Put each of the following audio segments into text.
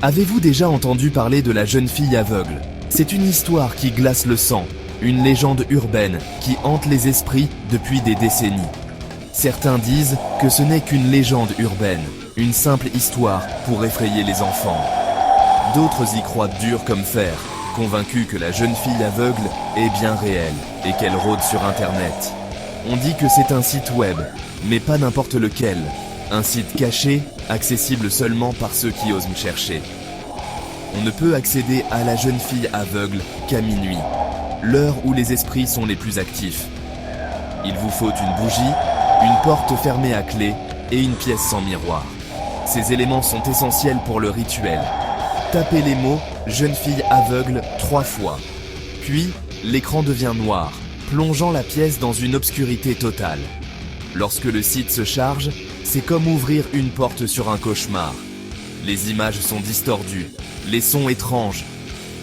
Avez-vous déjà entendu parler de la jeune fille aveugle? C'est une histoire qui glace le sang, une légende urbaine qui hante les esprits depuis des décennies. Certains disent que ce n'est qu'une légende urbaine, une simple histoire pour effrayer les enfants. D'autres y croient dur comme fer, convaincus que la jeune fille aveugle est bien réelle et qu'elle rôde sur Internet. On dit que c'est un site web, mais pas n'importe lequel. Un site caché, accessible seulement par ceux qui osent me chercher. On ne peut accéder à la jeune fille aveugle qu'à minuit, l'heure où les esprits sont les plus actifs. Il vous faut une bougie, une porte fermée à clé et une pièce sans miroir. Ces éléments sont essentiels pour le rituel. Tapez les mots « jeune fille aveugle » 3 fois. Puis, l'écran devient noir, plongeant la pièce dans une obscurité totale. Lorsque le site se charge, c'est comme ouvrir une porte sur un cauchemar. Les images sont distordues, les sons étranges.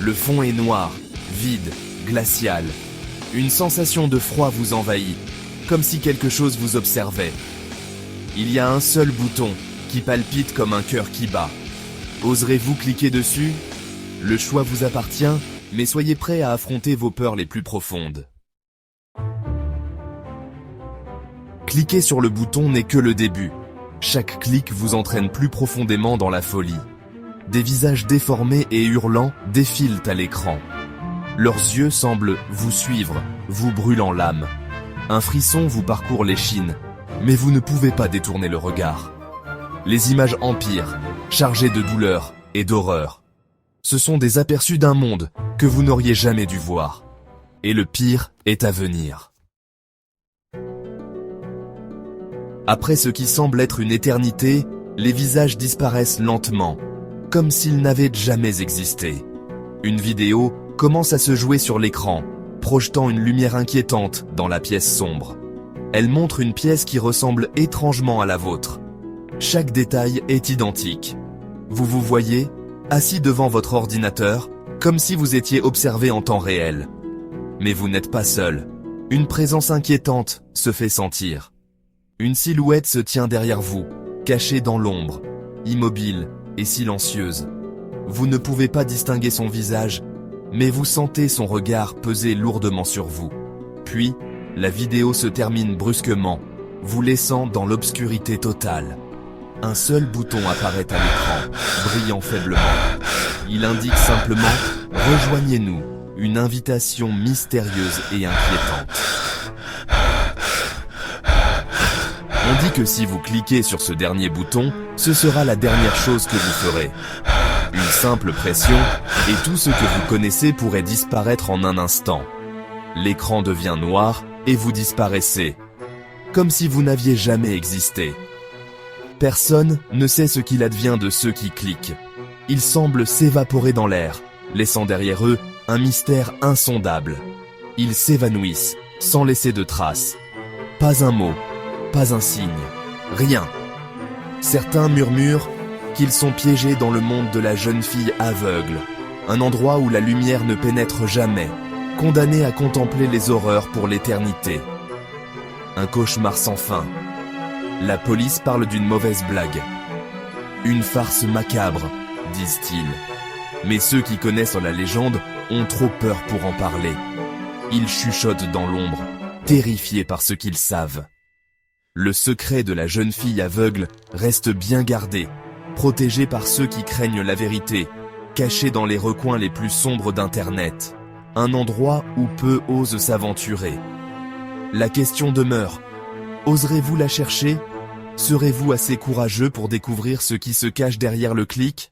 Le fond est noir, vide, glacial. Une sensation de froid vous envahit, comme si quelque chose vous observait. Il y a un seul bouton qui palpite comme un cœur qui bat. Oserez-vous cliquer dessus? Le choix vous appartient, mais soyez prêt à affronter vos peurs les plus profondes. Cliquer sur le bouton n'est que le début. Chaque clic vous entraîne plus profondément dans la folie. Des visages déformés et hurlants défilent à l'écran. Leurs yeux semblent vous suivre, vous brûlant l'âme. Un frisson vous parcourt l'échine, mais vous ne pouvez pas détourner le regard. Les images empirent, chargées de douleur et d'horreur. Ce sont des aperçus d'un monde que vous n'auriez jamais dû voir. Et le pire est à venir. Après ce qui semble être une éternité, les visages disparaissent lentement, comme s'ils n'avaient jamais existé. Une vidéo commence à se jouer sur l'écran, projetant une lumière inquiétante dans la pièce sombre. Elle montre une pièce qui ressemble étrangement à la vôtre. Chaque détail est identique. Vous vous voyez, assis devant votre ordinateur, comme si vous étiez observé en temps réel. Mais vous n'êtes pas seul. Une présence inquiétante se fait sentir. Une silhouette se tient derrière vous, cachée dans l'ombre, immobile et silencieuse. Vous ne pouvez pas distinguer son visage, mais vous sentez son regard peser lourdement sur vous. Puis, la vidéo se termine brusquement, vous laissant dans l'obscurité totale. Un seul bouton apparaît à l'écran, brillant faiblement. Il indique simplement « Rejoignez-nous », une invitation mystérieuse et inquiétante. On dit que si vous cliquez sur ce dernier bouton, ce sera la dernière chose que vous ferez. Une simple pression, et tout ce que vous connaissez pourrait disparaître en un instant. L'écran devient noir, et vous disparaissez. Comme si vous n'aviez jamais existé. Personne ne sait ce qu'il advient de ceux qui cliquent. Ils semblent s'évaporer dans l'air, laissant derrière eux un mystère insondable. Ils s'évanouissent, sans laisser de traces. Pas un mot. Pas un signe, rien. Certains murmurent qu'ils sont piégés dans le monde de la jeune fille aveugle, un endroit où la lumière ne pénètre jamais, condamnés à contempler les horreurs pour l'éternité. Un cauchemar sans fin. La police parle d'une mauvaise blague. Une farce macabre, disent-ils. Mais ceux qui connaissent la légende ont trop peur pour en parler. Ils chuchotent dans l'ombre, terrifiés par ce qu'ils savent. Le secret de la jeune fille aveugle reste bien gardé, protégé par ceux qui craignent la vérité, caché dans les recoins les plus sombres d'Internet. Un endroit où peu osent s'aventurer. La question demeure, oserez-vous la chercher? Serez-vous assez courageux pour découvrir ce qui se cache derrière le clic?